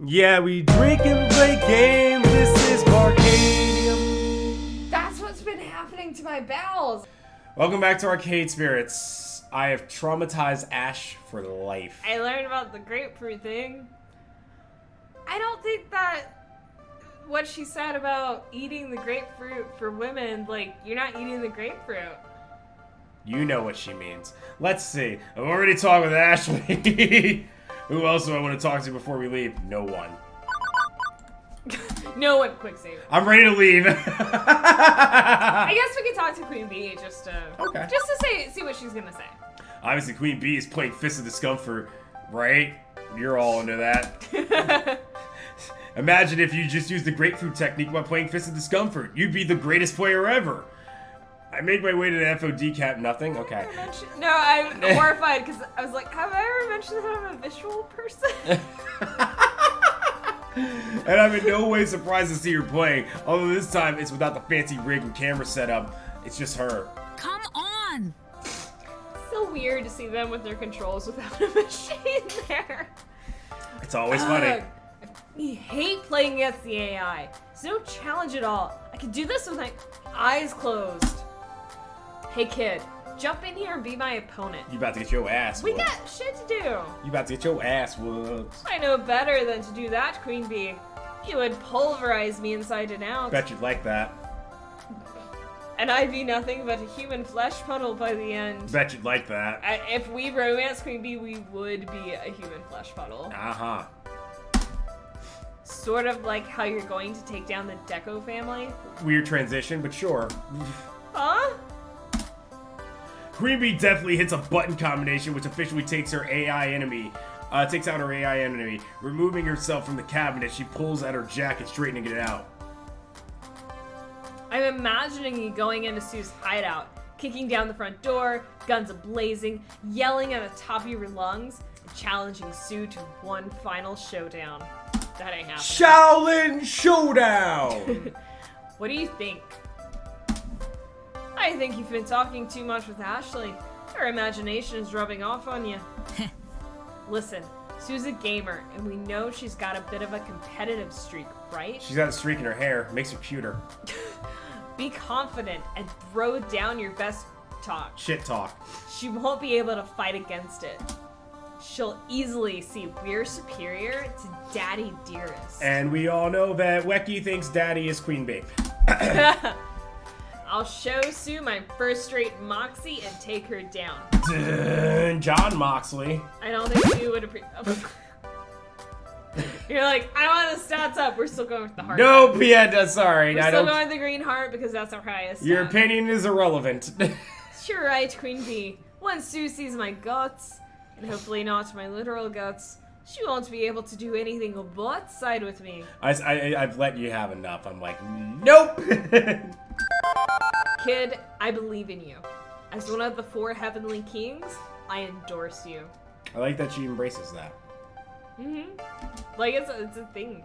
Yeah, we drink and play games. This is Barcadium. That's what's been happening to my bowels. Welcome back to Arcade Spirits. I have traumatized Ash for life. I learned about the grapefruit thing. I don't think that what she said about eating the grapefruit for women, like, you're not eating the grapefruit. You know what she means. Let's see. I've already talked with Ashley. Who else do I want to talk to before we leave? No one. No one, quick save. I'm ready to leave. I guess we could talk to Queen Bee just to see what she's gonna say. Obviously, Queen Bee is playing Fist of Discomfort, right? You're all into that. Imagine if you just used the grapefruit technique while playing Fist of Discomfort. You'd be the greatest player ever. I made my way to the FOD cap. Nothing? Okay. No, I'm horrified because I was like, have I ever mentioned that I'm a visual person? And I'm in no way surprised to see her playing. Although this time it's without the fancy rig and camera setup. It's just her. Come on! It's so weird to see them with their controls without a machine there. It's always funny. I hate playing against the AI. There's no challenge at all. I can do this with my eyes closed. Hey kid, jump in here and be my opponent. You about to get your ass We whooped. got shit to do. You about to get your ass whooped. I know better than to do that, Queen Bee. You would pulverize me inside and out. Bet you'd like that. And I'd be nothing but a human flesh puddle by the end. Bet you'd like that. If we romance Queen Bee, we would be a human flesh puddle. Uh-huh. Sort of like how you're going to take down the Deco family. Weird transition, but sure. Huh? Queen Bee definitely hits a button combination which officially takes her AI enemy. Takes out her AI enemy. Removing herself from the cabinet, she pulls at her jacket, straightening it out. I'm imagining you going into Sue's hideout, kicking down the front door, guns a-blazing, yelling at the top of your lungs, and challenging Sue to one final showdown. That ain't happening. Shaolin Showdown! What do you think? I think you've been talking too much with Ashley. Her imagination is rubbing off on you. Listen, Sue's a gamer, and we know she's got a bit of a competitive streak, right? She's got a streak in her hair. Makes her cuter. Be confident and throw down your best talk. Shit talk. She won't be able to fight against it. She'll easily see we're superior to Daddy Dearest. And we all know that Wecky thinks Daddy is Queen Bee. I'll show Sue my first-rate moxie and take her down. John Moxley. I don't think Sue would appreciate. You're like, I want the stats up. We're still going with the heart. Nope, yeah, sorry. We're still going with the green heart because that's our highest. Your opinion is irrelevant. You're right, Queen Bee. Once Sue sees my guts, and hopefully not my literal guts, she won't be able to do anything but side with me. I've let you have enough. I'm like, nope. Kid, I believe in you. As one of the 4 heavenly kings, I endorse you. I like that she embraces that. Like, it's a thing.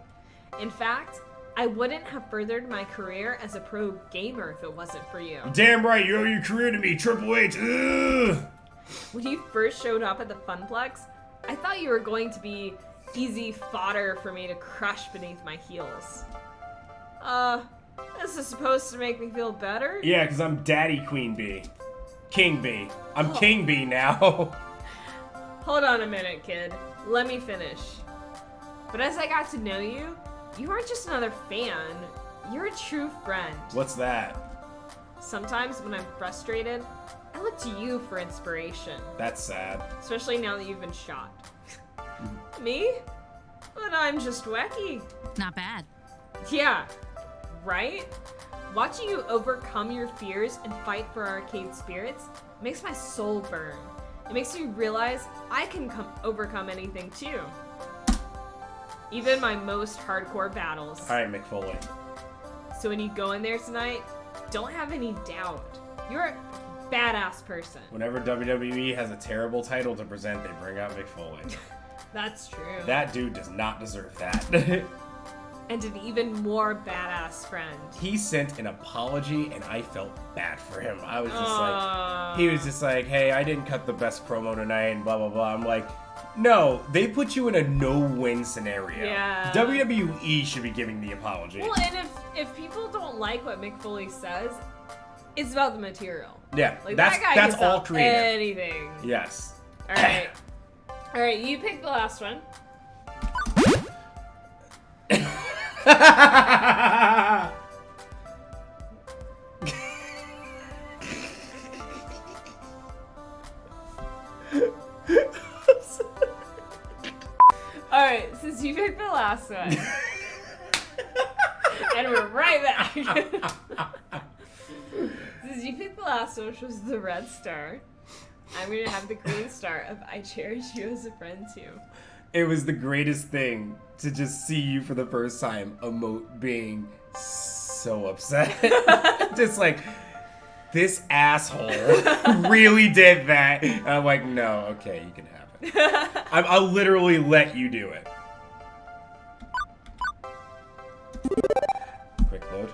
In fact, I wouldn't have furthered my career as a pro gamer if it wasn't for you. Damn right, you owe your career to me, Triple H. Ugh. When you first showed up at the Funplex, I thought you were going to be easy fodder for me to crush beneath my heels. This is supposed to make me feel better? Yeah, because I'm Daddy Queen Bee. King Bee. I'm King Bee now. Hold on a minute, kid. Let me finish. But as I got to know you, you aren't just another fan. You're a true friend. What's that? Sometimes when I'm frustrated, I look to you for inspiration. That's sad. Especially now that you've been shot. Me? But I'm just wacky. Not bad. Yeah, right? Watching you overcome your fears and fight for arcade spirits makes my soul burn. It makes me realize I can overcome anything too. Even my most hardcore battles. Alright, McFoley. So when you go in there tonight, don't have any doubt. You're a badass person. Whenever WWE has a terrible title to present, they bring out McFoley. That's true. That dude does not deserve that. And an even more badass friend. He sent an apology, and I felt bad for him. I was just like, he was just like, hey, I didn't cut the best promo tonight, and blah, blah, blah. I'm like, No, they put you in a no-win scenario. Yeah. WWE should be giving the apology. Well, and if people don't like what Mick Foley says, it's about the material. Yeah, Like, that's that guy that's gets all out creative. anything. Yes. All right. All right, you pick the last one. All right, since you picked the last one, and we're right back. Since you picked the last one, which was the red star, I'm gonna have the green star of I cherish you as a friend too. It was the greatest thing to just see you for the first time emote being so upset. Just like, this asshole really did that. And I'm like, no, okay, you can have it. I'll literally let you do it. Quick load.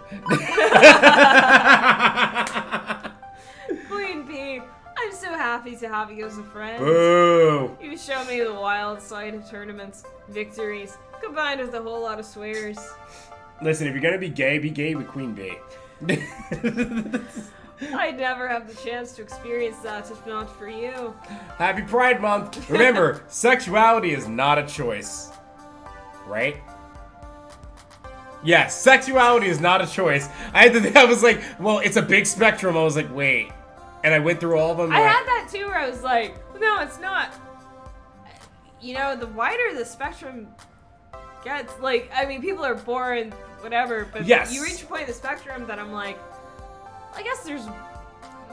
Queen Bee, I'm so happy to have you as a friend. Boo! You show me the wild side of tournaments, victories, combined with a whole lot of swears. Listen, if you're gonna be gay with Queen Bee. I'd never have the chance to experience that if not for you. Happy Pride Month! Remember, sexuality is not a choice. Right? Yes, sexuality is not a choice. I was like, well, it's a big spectrum. I was like, wait. And I went through all of them. I had that too where I was like, no, it's not. You know, the wider the spectrum gets, like, I mean, people are born, whatever, but yes. You reach a point in the spectrum that I'm like, I guess there's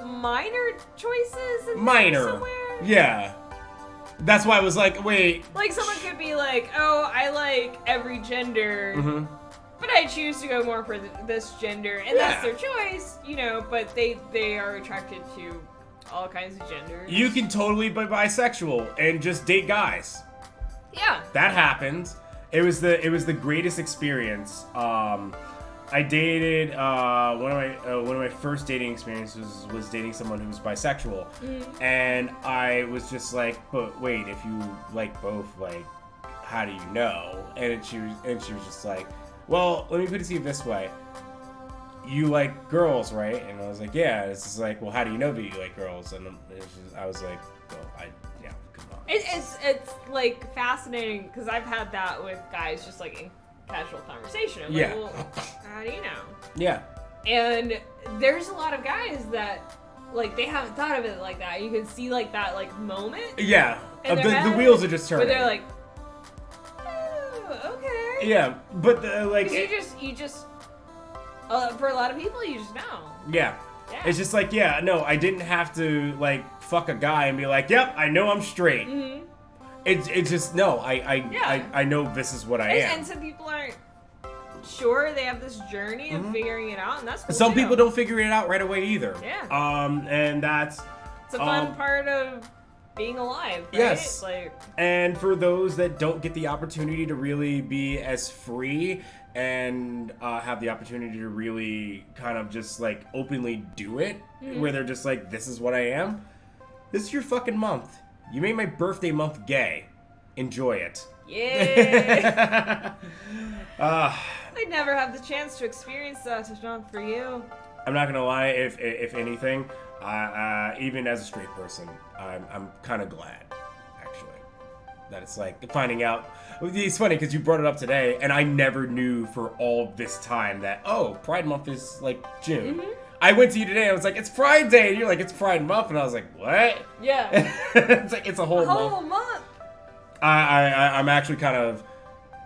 minor choices in there somewhere. Yeah. That's why I was like, wait. Like, someone could be like, oh, I like every gender, but I choose to go more for this gender, and that's their choice, you know, but they are attracted to all kinds of genders. You can totally be bisexual and just date guys. Yeah. That happened. It was the greatest experience. I dated one of my first dating experiences was dating someone who was bisexual, and I was just like, but wait, if you like both, like, how do you know? And she was just like, well, let me put it to you this way: you like girls, right? And I was like, yeah. And it's just like, well, how do you know that you like girls? And I was like, well, come on. It's like fascinating because I've had that with guys just like in casual conversation. I'm like, well, how do you know? Yeah. And there's a lot of guys that like they haven't thought of it like that. You can see like that like moment. Yeah. in their The head, wheels are just turning. But they're like, oh, okay. Yeah, but like 'cause you just for a lot of people you just know. Yeah. Yeah. It's just like, yeah, no, I didn't have to like fuck a guy and be like, yep, I know I'm straight. Mm-hmm. It's just no, I know this is what I am. And some people aren't sure. They have this journey of figuring it out, and that's cool Some too. people don't figure it out right away either. Yeah. And that's it's a fun part of being alive, right? Yes. Like, and for those that don't get the opportunity to really be as free and have the opportunity to really kind of just like openly do it, where they're just like, this is what I am. This is your fucking month. You made my birthday month gay. Enjoy it. yeah. I'd never have the chance to experience that if not for you. I'm not gonna lie. If anything, even as a straight person, I'm kind of glad, actually, that it's like finding out. It's funny because you brought it up today, and I never knew for all this time that Pride Month is like June. I went to you today and I was like, it's Pride Day, and you're like, it's Pride Month, and I was like, what? Yeah. It's like it's a whole month. I'm actually kind of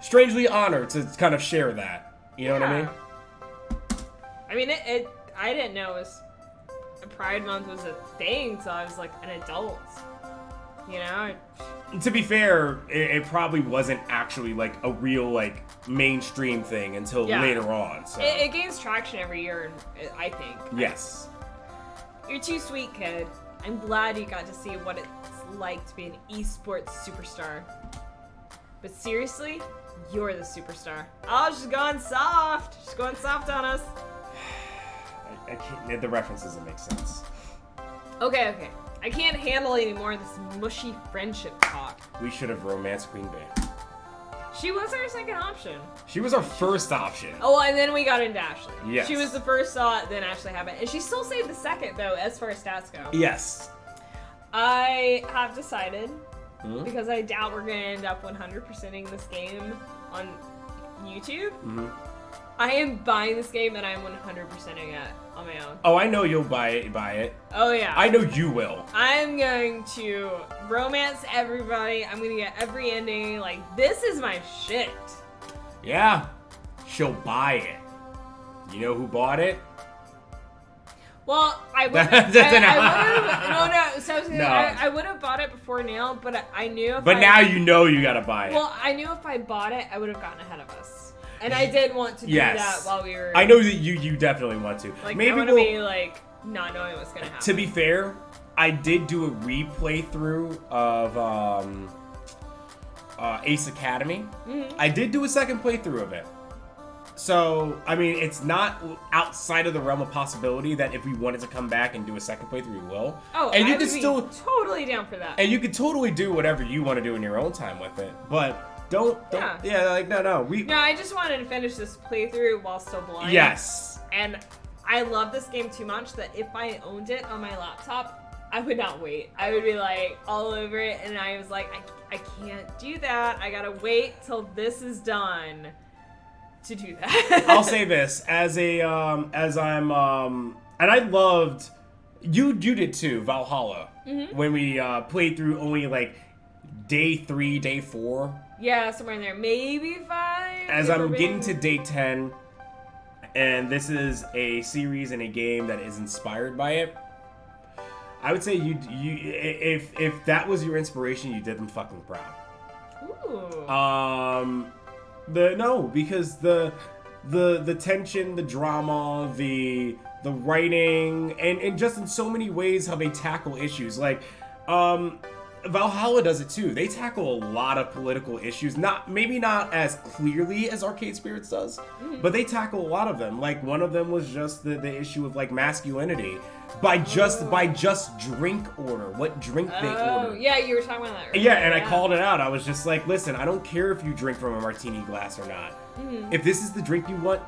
strangely honored to kind of share that. You know what I mean? I mean, I didn't know Pride Month was a thing until I was like an adult. You know? To be fair, it probably wasn't actually like a real like mainstream thing until later on. So it gains traction every year, I think. Yes. You're too sweet, kid. I'm glad you got to see what it's like to be an esports superstar. But seriously, you're the superstar. Oh, she's going soft. She's going soft on us. I can't, the reference doesn't make sense. Okay. I can't handle any more of this mushy friendship talk. we should have romanced Queen Bee. She was our second option. She was our first option. Oh, and then we got into Ashley. Yes. She was the first thought, then Ashley happened. And she still saved the second, though, as far as stats go. Yes. I have decided, because I doubt we're going to end up 100%ing this game on YouTube, I am buying this game and I'm 100%ing it on my own. Oh, I know you'll buy it. Oh, yeah. I know you will. I'm going to romance everybody. I'm going to get every ending. Like, this is my shit. Yeah. She'll buy it. You know who bought it? Well, I would have. I would have bought it before now, but I knew. Now you know you gotta buy it. Well, I knew if I bought it, I would have gotten ahead of us, and I did want to do that while we were. I know that you definitely want to. Like, maybe I want to be like not knowing what's gonna happen. To be fair, I did do a replay through of Ace Academy. I did do a second playthrough of it. So, I mean, it's not outside of the realm of possibility that if we wanted to come back and do a second playthrough, we will. Oh, and you I can would be still totally down for that. And you can totally do whatever you want to do in your own time with it. But don't no. No, I just wanted to finish this playthrough while still blind. Yes. And I love this game too much that if I owned it on my laptop, I would not wait. I would be like all over it, and I was like, I can't do that. I gotta wait till this is done to do that. I'll say this as I'm and I loved you did too, Valhalla, when we played through only like day 3, day 4. Yeah, somewhere in there, maybe 5. As I'm getting to day 10, and this is a series and a game that is inspired by it. I would say you if that was your inspiration, you did them fucking proud. Ooh. Because the tension, the drama, the writing, and just in so many ways how they tackle issues. Like, Valhalla does it too. They tackle a lot of political issues. Maybe not as clearly as Arcade Spirits does, but they tackle a lot of them. Like, one of them was just the issue of like masculinity by just drink order. What drink they order. Oh, yeah, you were talking about that earlier. Yeah, and I called it out. I was just like, listen, I don't care if you drink from a martini glass or not. If this is the drink you want,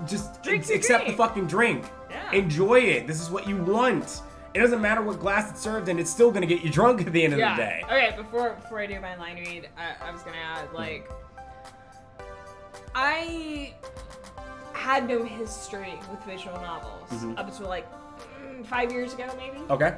just accept the fucking drink. Yeah. Enjoy it. This is what you want. It doesn't matter what glass it's served in, it's still gonna get you drunk at the end of the day. Okay, before I do my line read, I was gonna add, like, I had no history with visual novels up until like 5 years ago, maybe. Okay.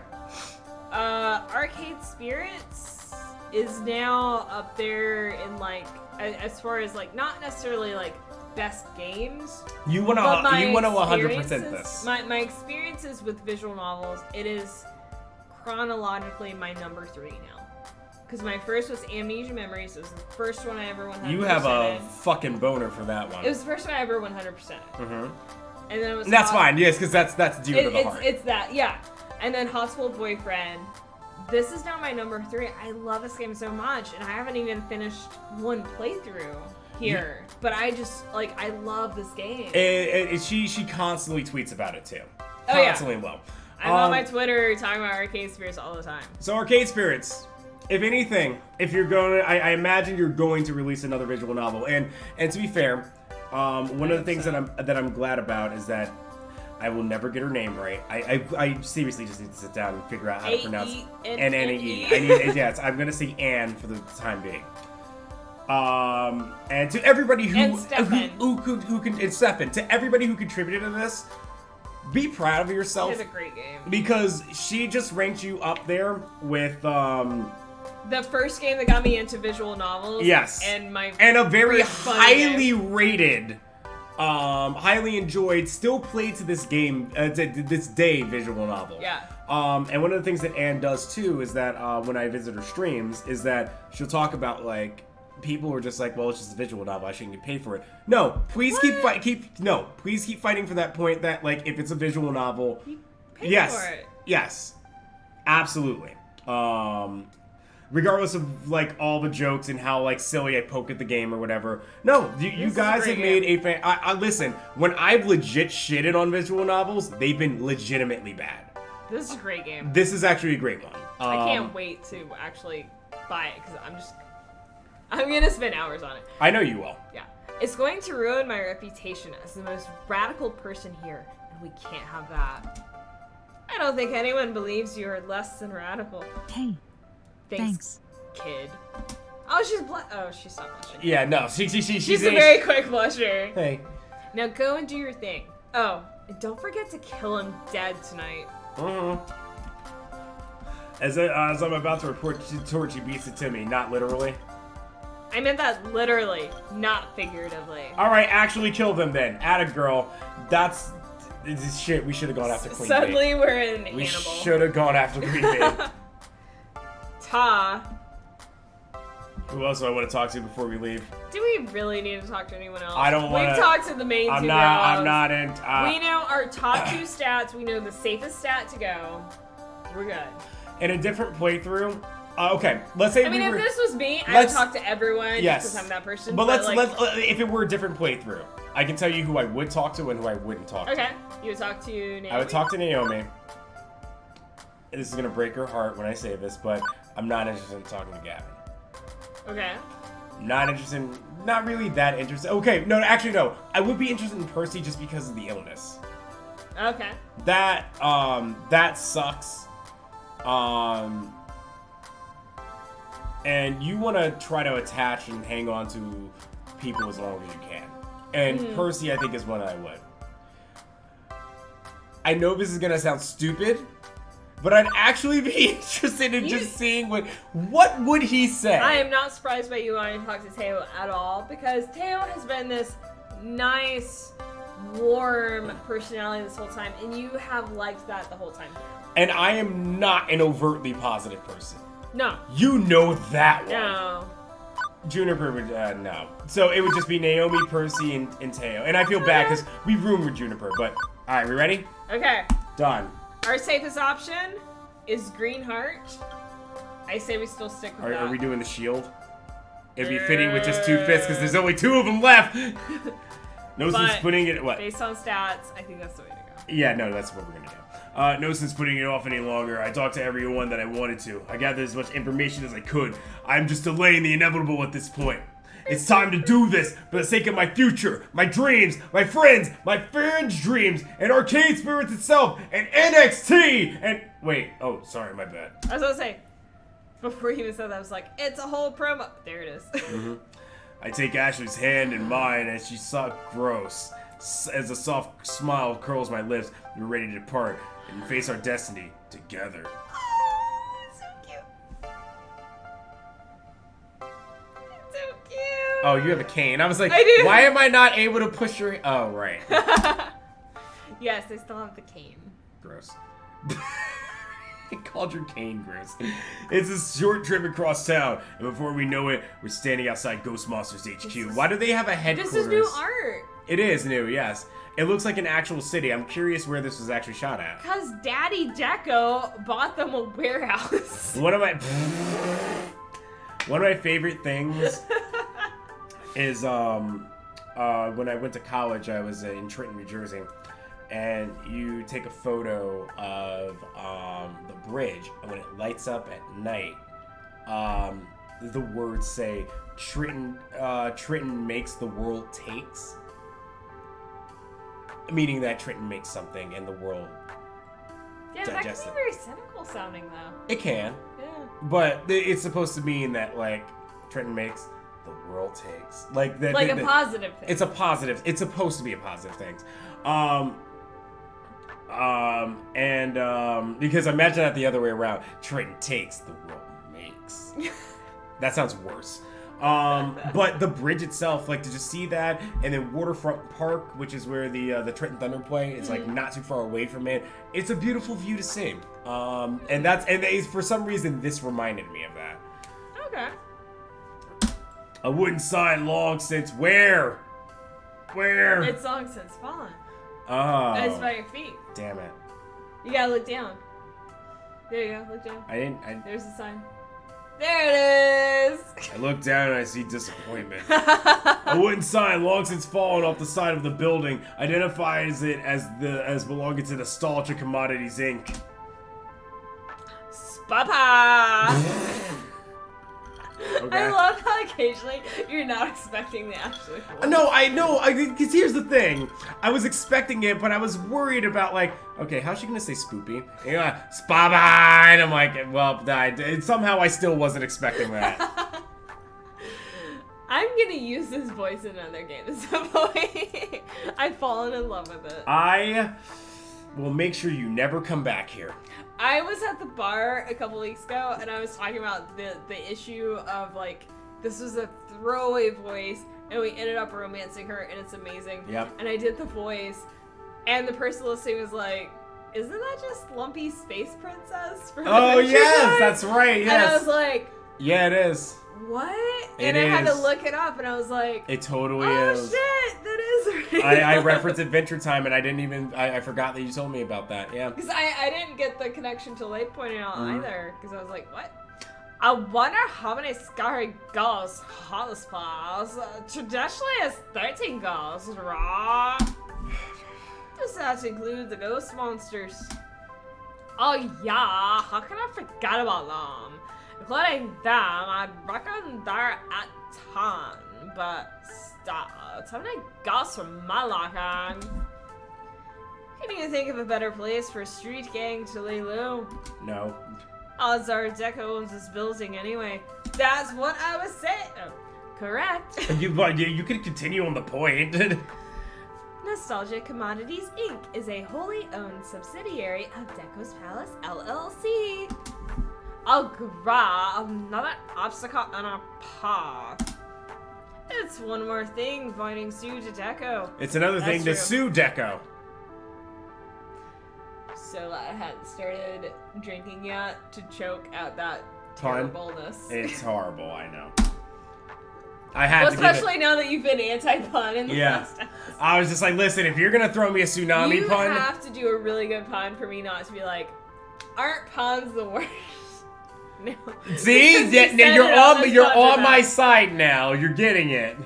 Arcade Spirits is now up there in like, as far as like, not necessarily like best games. You wanna 100% this. My experiences with visual novels, it is chronologically my number 3 now. Because my first was Amnesia Memories. It was the first one I ever 100%. You have a fucking boner for that one. It was the first one I ever 100%. And then it was. And that's fine, yes, because that's dear to the heart. It's that, yeah. And then Hospital Boyfriend. This is now my number 3. I love this game so much, and I haven't even finished one playthrough here. But I just, like, I love this game. She constantly tweets about it too. Oh, constantly will. I'm on my Twitter talking about Arcade Spirits all the time. So Arcade Spirits, if anything, if you're going to, I imagine you're going to release another visual novel. And to be fair, one of the things that I'm glad about is that I will never get her name right. I seriously just need to sit down and figure out how to pronounce it. N-N-E. Yes, I'm gonna say Anne for the time being. And to everybody who can, and Stefan, to everybody who contributed to this, be proud of yourself. It's a great game. Because she just ranked you up there with the first game that got me into visual novels. Yes. And a very highly rated, highly enjoyed, still played to this game, to this day, visual novel. Yeah. And one of the things that Anne does too is that when I visit her streams, is that she'll talk about like people are just like, well, it's just a visual novel, I shouldn't get paid for it. No, please please keep fighting for that point that like if it's a visual novel, yes, for it. Yes, absolutely. Regardless of like all the jokes and how like silly I poke at the game or whatever. No, you guys have made a fan. I listen. When I've legit shitted on visual novels, they've been legitimately bad. This is a great game. This is actually a great one. I can't wait to actually buy it because I'm gonna spend hours on it. I know you will. Yeah. It's going to ruin my reputation as the most radical person here, and we can't have that. I don't think anyone believes you are less than radical. Hey, thanks. Kid. Oh, she's not blushing. Yeah, no. She's a very quick blusher. Hey. Now go and do your thing. Oh, and don't forget to kill him dead tonight. As I'm about to report towards you, beats it to me, not literally. I meant that literally, not figuratively. All right, actually kill them then. Atta girl. That's shit. We should have gone after Queen Bee. Suddenly we're in Hannibal. We should have gone after Queen Bee. Ta. Who else do I want to talk to before we leave? Do we really need to talk to anyone else? I don't want to. We've talked to the main two girls. I'm not in. We know our top 2 stats. We know the safest stat to go. We're good. In a different playthrough. Okay, let's say if this was me, I would talk to everyone just because I'm that person. But let's if it were a different playthrough, I can tell you who I would talk to and who I wouldn't talk to. Okay, you would talk to Naomi? I would talk to Naomi. This is gonna break her heart when I say this, but I'm not interested in talking to Gavin. Okay. Not interested. Not really that interested. Okay, no, actually no. I would be interested in Percy just because of the illness. Okay. That sucks. And you want to try to attach and hang on to people as long as you can. And Percy, I think, is one I would. I know this is gonna sound stupid, but I'd actually be interested in just seeing what would he say. I am not surprised by you wanting to talk to Teo at all, because Teo has been this nice, warm personality this whole time, and you have liked that the whole time. And I am not an overtly positive person. No. You know that one. No. Juniper would, no. So it would just be Naomi, Percy, and Teo. And I feel bad because we rumored Juniper, but... Alright, we ready? Okay. Done. Our safest option is Green Heart. I say we still stick with that. Are we doing the shield? It'd be fitting with just 2 fists because there's only 2 of them left! No sense putting it... What? Based on stats, I think that's the way to go. Yeah, no, that's what we're gonna do. No sense putting it off any longer. I talked to everyone that I wanted to. I gathered as much information as I could. I'm just delaying the inevitable at this point. It's time to do this for the sake of my future, my dreams, my friends' dreams, and Arcade Spirits itself, and NXT, and... Wait, oh, sorry, my bad. I was gonna say, before you even said that, I was like, it's a whole promo. There it is. I take Ashley's hand in mine as she sucked gross. As a soft smile curls my lips, we're ready to depart and face our destiny together. Oh, so cute. So cute. Oh, you have a cane. I was like, I do. Why am I not able to push your... Oh, right. Yes, I still have the cane. Gross. I called your cane gross. It's a short trip across town, and before we know it, we're standing outside Ghost Monsters HQ. Why do they have a headquarters? This is new art. It is new, yes. It looks like an actual city. I'm curious where this was actually shot at. Because Daddy Deco bought them a warehouse. One of my favorite things is when I went to college, I was in Trenton, New Jersey, and you take a photo of the bridge, and when it lights up at night, the words say, Trenton makes, the world takes. Meaning that Trenton makes something and the world digests that can it. be very cynical sounding, though. It can. Yeah. But it's supposed to mean that, like, Trenton makes, the world takes. Like a positive thing. It's a positive. It's supposed to be a positive thing. Because imagine that the other way around. Trenton takes, the world makes. That sounds worse. But the bridge itself, like, to just see that, and then Waterfront Park, which is where the Trenton Thunder play, is like not too far away from it. It's a beautiful view to see. For some reason this reminded me of that. Okay. A wooden sign long since where? It's long since fallen. Oh. It's by your feet. Damn it. You gotta look down. There you go, look down. There's the sign. There it is! I look down and I see disappointment. A wooden sign long since fallen off the side of the building identifies it as belonging to Nostalgia Commodities Inc. Spapa! Okay. I love how occasionally you're not expecting the actual voice. No, I know, because here's the thing. I was expecting it, but I was worried about, like, okay, how's she gonna say spoopy? Yeah, Spabine! I'm like, well, somehow I still wasn't expecting that. I'm gonna use this voice in another game at some point. I've fallen in love with it. I will make sure you never come back here. I was at the bar a couple weeks ago, and I was talking about the issue of, like, this was a throwaway voice, and we ended up romancing her, and it's amazing. Yep. And I did the voice, and the person listening was like, isn't that just Lumpy Space Princess from Oh, Adventure yes, Time? that's right, yes. And I was like, Yeah, it is. what? It And I had to is. look it up, and I was like, It totally oh is. shit, that is right. I referenced Adventure Time, and I didn't even, I forgot that you told me about that, yeah. Because I didn't get the connection till they pointed out Mhm. either. Because I was like, what? I wonder how many scary ghosts hotspots. Traditionally, it's 13 ghosts, right? Does that include the ghost monsters? Oh yeah, how can I forget about them? Including them, I reckon they're a ton. But stop, how many ghosts from my liking? Can you think of a better place for a street gang to lay low? No. Odds are Deco owns this building anyway. That's what I was saying. Oh, correct. You could continue on the point. Nostalgia Commodities Inc. is a wholly owned subsidiary of Deco's Palace LLC. Oh, gra, another obstacle on our path. It's one more thing inviting Sue to Deco. It's another That's thing to true. sue Deco. So I hadn't started drinking yet to choke out that Pun. terribleness. It's horrible, I know. I had Well, to give it. especially now that you've been anti-pun in the Yeah. last episode. I was just like, listen, if you're gonna throw me a tsunami You pun, have to do a really good pun for me not to be like, aren't puns the worst? No. see, Because you said you're it on, the you're spot on for my that. side now. You're getting it.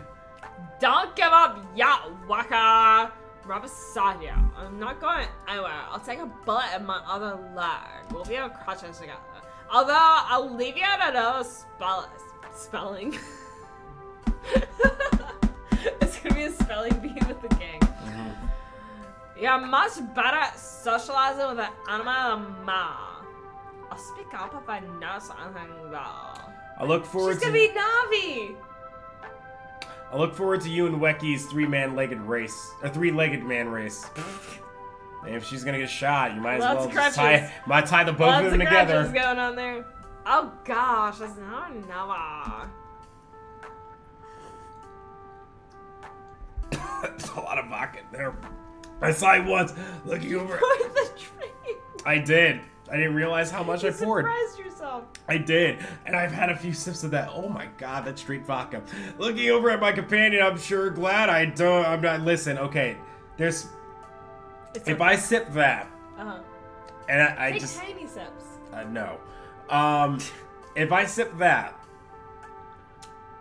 Don't give up, ya waka. Rub aside ya. I'm not going anywhere. I'll take a bullet in my other leg. We'll be on crutches together. Although, I'll leave you to know spelling. It's gonna be a spelling bee with the gang. You're much better at socializing with an animal than me. I'll speak up if I know something though. I look forward She's to gonna be Navi! I look forward to you and Wecky's three-legged man race. And if she's gonna get shot, you might as Lots well of just crutches. tie the both Lots of them of together. crutches going on there. Oh gosh, that's not Nava. There's a lot of vodka in there. I saw it once looking over. Pour the drink. I did. I didn't realize how much I You poured. surprised yourself. I did, and I've had a few sips of that. Oh my god, that's straight vodka. Looking over at my companion, I'm sure glad I'm not. Listen, okay. There's. It's If okay. I sip that, Uh-huh. and I Take just. tiny sips. No. If I sip that,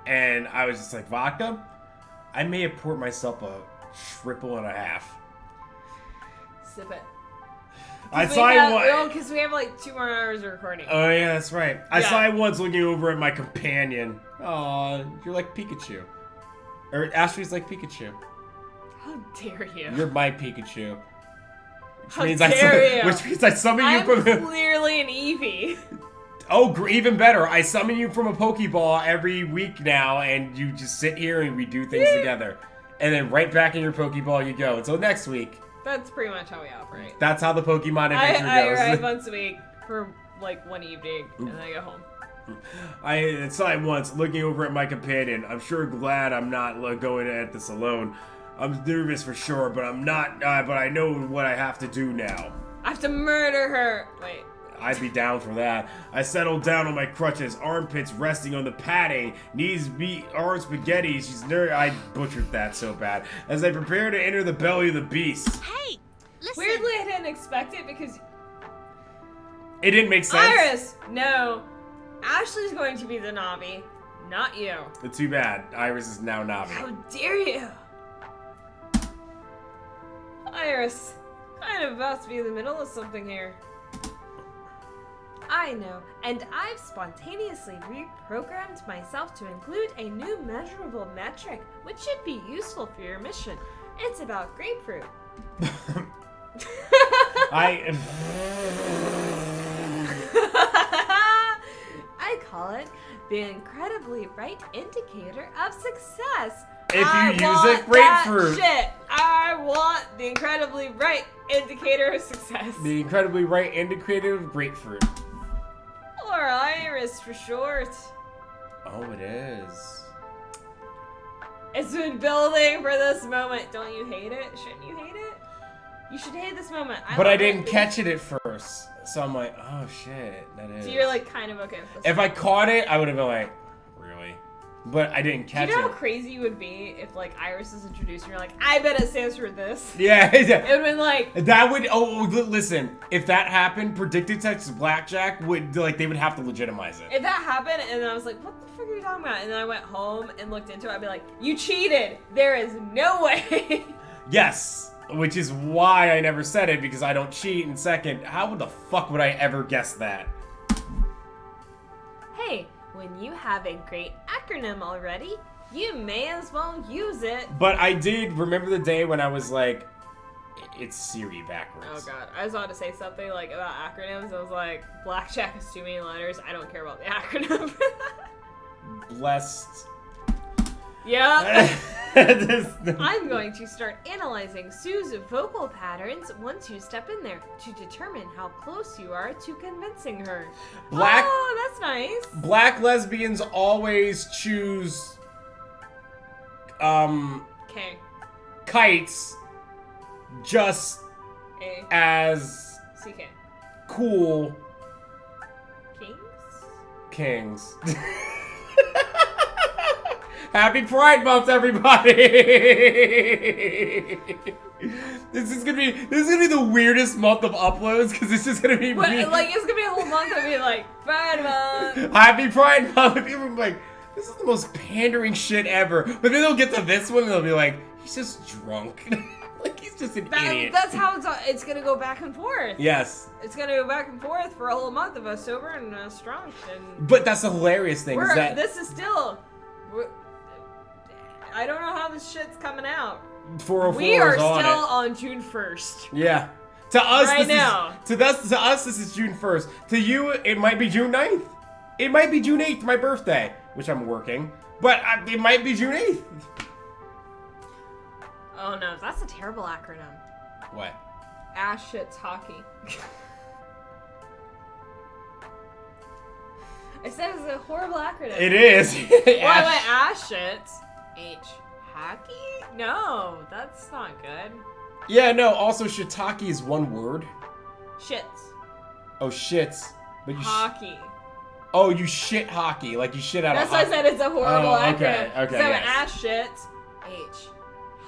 and I was just like, vodka, I may have poured myself a triple and a half. Sip it. I saw it once. No, because we have like 2 more hours of recording. Oh yeah, that's right. I Yeah. saw it once looking over at my companion. Aw, you're like Pikachu. Or Ashley's like Pikachu. How dare you? You're my Pikachu. Which How means dare you. Which means I summon you I'm from. clearly an Eevee. Oh, even better! I summon you from a Pokeball every week now, and you just sit here and we do things together, and then right back in your Pokeball you go. Until next week. That's pretty much how we operate. That's how the Pokemon adventure I goes. arrive once a week for like one evening, and then I go home. I saw it once looking over at my companion. I'm sure glad I'm not going at this alone. I'm nervous for sure, but I'm not. But I know what I have to do now. I have to murder her. Wait. I'd be down for that. I settled down on my crutches, armpits resting on the padding, knees beat, arms spaghetti. She's I butchered that so bad. As I prepare to enter the belly of the beast. Hey, listen. Weirdly, I didn't expect it because It didn't make sense. Iris. No, Ashley's going to be the Navi, not you. Too bad. Iris is now Navi. How dare you? Iris, kind of about to be in the middle of something here. I know, and I've spontaneously reprogrammed myself to include a new measurable metric, which should be useful for your mission. It's about grapefruit. I call it the incredibly right indicator of success. If you use it, grapefruit. Shit. I want the incredibly right indicator of success. The incredibly right indicator of grapefruit. Or iris for short. Oh, it is. It's been building for this moment. Don't you hate it? Shouldn't you hate it? You should hate this moment. But I didn't catch it at first. So I'm like, oh shit, that is. So you're like kind of okay with this. If I caught it, I would have been like, really? But I didn't catch it. Do you know how crazy you would be if like Iris is introduced and you're like, I bet it stands for this? Yeah. It would have been like. That would, listen, if that happened, predicted text blackjack would, like, they would have to legitimize it. If that happened and I was like, what the fuck are you talking about? And then I went home and looked into it, I'd be like, you cheated. There is no way. Yes. Which is why I never said it, because I don't cheat. And second, how the fuck would I ever guess that? Hey, when you have a great acronym already, you may as well use it. But I did remember the day when I was like, it's Siri backwards. Oh god, I was about to say something like about acronyms. I was like, blackjack is too many letters. I don't care about the acronym for that. Blessed. Yeah. I'm going to start analyzing Sue's vocal patterns once you step in there to determine how close you are to convincing her. Oh, that's nice. Black lesbians always choose kites just as CK. Cool kings. Happy Pride Month, everybody! This is gonna be the weirdest month of uploads because it's just gonna be me. Like it's gonna be a whole month of me like Pride Month. Happy Pride Month. And people are like, this is the most pandering shit ever. But then they'll get to this one and they'll be like, he's just drunk. Like he's just an idiot. That's how it's gonna go back and forth. Yes. It's gonna go back and forth for a whole month of us sober and us drunk. And but that's the hilarious thing. Is that this is still. I don't know how this shit's coming out. 404 we are is on still it. on June 1st. Yeah. To us, right now. To us, this is June 1st. To you, it might be June 9th. It might be June 8th, my birthday, which I'm working. But it might be June 8th. Oh no, that's a terrible acronym. What? Ass shit's hockey. I said it's a horrible acronym. It is. Why went ass shits? Hockey? No, that's not good. Yeah, no, also shiitake is one word. Shits. Oh, shits. But you hockey. Oh, you shit hockey. Like you shit out of hockey. That's why I said it's a horrible acronym. Okay, So yes. ass shits.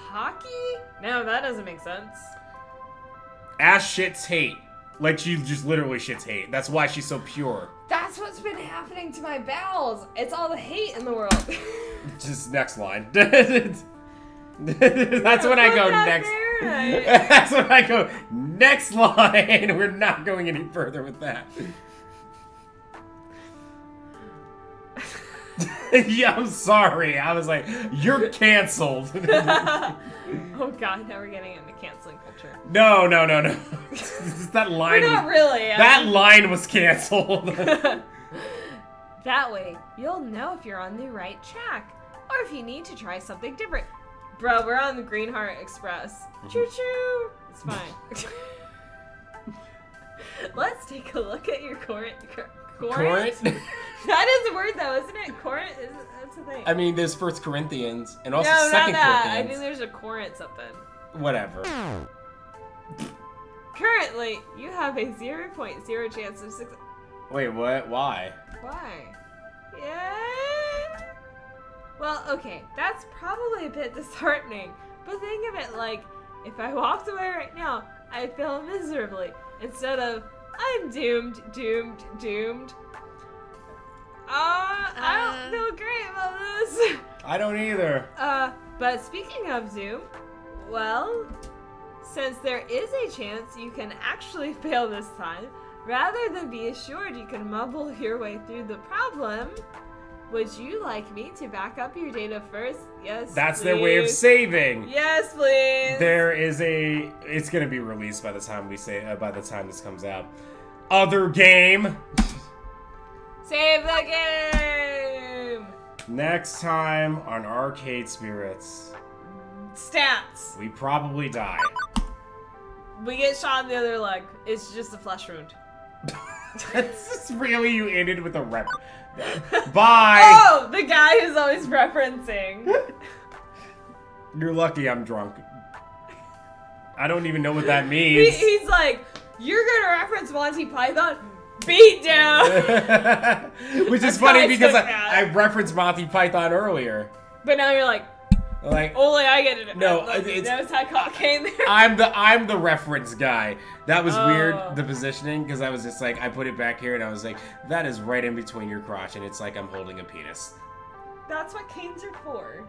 Hockey? No, that doesn't make sense. Ass shits hate. Like she just literally shits hate. That's why she's so pure. That's what's been happening to my bowels. It's all the hate in the world. Just next line. That's when I go next. That's when I go next line. We're not going any further with that. Yeah, I'm sorry. I was like, you're canceled. Oh god, now we're getting into canceling culture. No. That line. We're not really. That line was canceled. That way, you'll know if you're on the right track, or if you need to try something different. Bro, we're on the Greenheart Express. Choo choo. It's fine. Let's take a look at your current. That is a word though, isn't it? Corinth? That's a thing. I mean, there's 1 Corinthians and also no, 2 not that. Corinthians. I think there's a Corinth something. Whatever. Currently, you have a 0.0 chance of success. Wait, what? Why? Why? Yeah. Well, okay, that's probably a bit disheartening. But think of it like, if I walked away right now, I'd feel miserably. Instead of, I'm doomed. I don't feel great about this. I don't either. But speaking of Zoom, well, since there is a chance you can actually fail this time, Rather than be assured you can mumble your way through the problem, would you like me to back up your data first? Yes, That's please. their way of saving. Yes, please. There is a. It's gonna be released by the time by the time this comes out. Other game. Save the game. Next time on Arcade Spirits, Stats. we probably die. We get shot in the other leg. It's just a flesh wound. That's just really you ended with a rep. Bye. Oh, the guy who's always referencing. You're lucky I'm drunk. I don't even know what that means. He's like, you're gonna reference Monty Python? Beat down! Which is That's funny how I because took that. I referenced Monty Python earlier. But now you're like, only I get it. No, Like, it's- notice how caught came there. I'm the reference guy. That was Oh. weird, the positioning, because I was just like, I put it back here and I was like, that is right in between your crotch, and it's like I'm holding a penis. That's what canes are for.